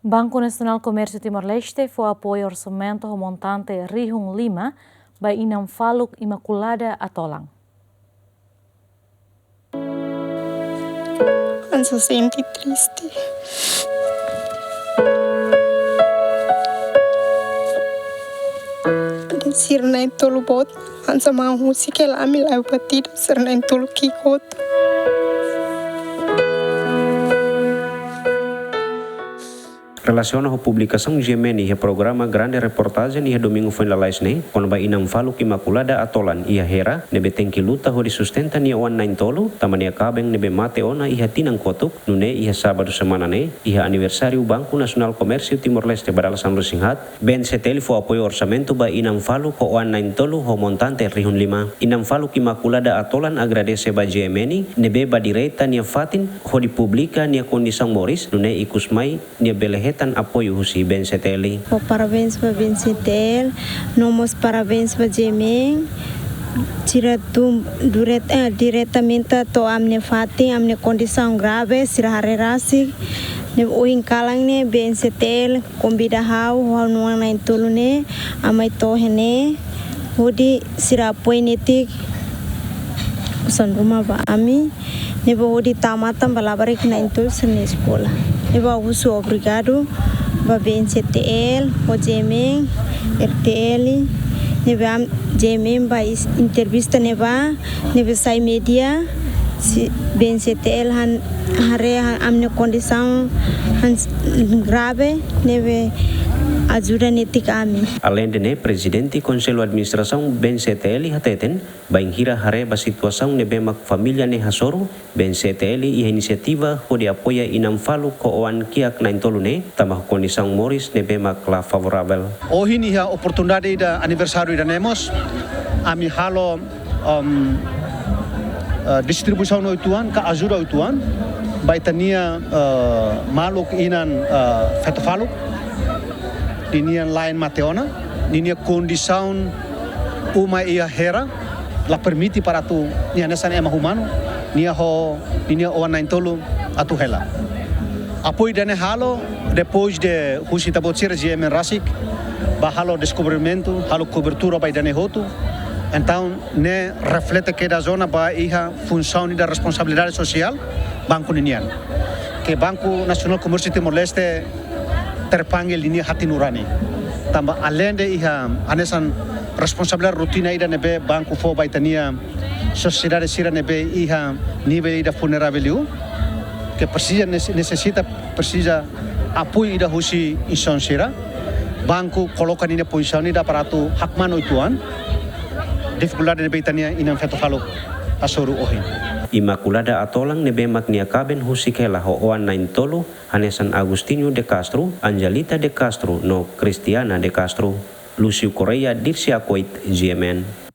Banco Nacional Comércio Timor-Leste foi apoio ao orçamento ao montante Rihung 5 by Inam Faluk Imaculada Atolang. Se sente triste. Sirnain tolu bot, ansa mahu sikel amil au batida sirnain tolu kikot. Relaciona a publicação Gemeni e programa grande reportagem e domingo foi na Laisne, quando vai Inam Faluk Imaculada Atolan e a Hera, nebe tem que luta hori sustenta ni wan nain tolo, tamania kabeng nebe mate ona iha tinang kotuk, nune iha sábado semana ne, iha aniversário Banco Nacional Comércio Timor-Leste Badalasan Lusinghat, BNCTL foi apoio orçamento ba Inam Faluk ho wan nain tolo ho montante Rihun 5. Inam Faluk Imaculada Atolan agradece ba Gemeni, nebe ba direita nia fatin, hori publica nia kondisang moris, nune ikusmai nia belehet apoio husi BNCTL. Parabéns para BNCTL, nomos parabéns para Gemeng. Diretamente to amne fati, amne condição grave, sirharerasi. Ne uing kalang ne BNCTL convida hau nuang nain tulu ne amai tohene hodi sira apoio netik usan rumah ba ami ne hodi tamatan balabarik nain tulu sene sekolah. Neba uso obrigado ba BNCTL, o Gemeng, RTL, neba Gemeng ba entrevista neba sai media, si BNCTL han hare amne kondisang han grave nebe ajuda netik ami. Além de presidente Conselho Administração BNCTL hateten, bainghira hare ba situação nebe mak família ne hasoro, BNCTL e inisiativa hodi apoia Inam Faluk ko oan kiak nain tolu ne, tamah kondisang moris nebe mak la favorável. Hoje ni a oportunidade da aniversário da Nemos, ami halo distribuição no ituan, ka ajuda ituan, baitania maluk inan feto Faluk, dinian lain mateona, dinia condição uma ia hera, la permite para tu nia nesan ema humano, nia oan nain tolu atu hela. Apoio dane halo, depois de husita botsira GM Rasik, ba halo descobrimento, halo cobertura by dane hotu. Então, ne reflete que da zona ba iha função da responsabilidade social Banco Ninian. Que Banco Nacional Comércio Timor-Leste terpanggil ini hati nurani. Tambah além de iha anesan responsabilidade rotina ida nebe Banco fo baitania sociedade sira nebe iha nível ida vulnerabiliu que precisa apoio ida husi inson sira. Banco coloca nina posição ida para tu hakman oituan. Dificuldade nebe itania inam feto Faluk asoru ohin. Imaculada Atolang nebe maknia kaben husikela ho oan nain tolo, Hanesan Agustinho de Castro, Angelita de Castro, no Cristiana de Castro, Lucio Correa, Dircia Coit, GMN.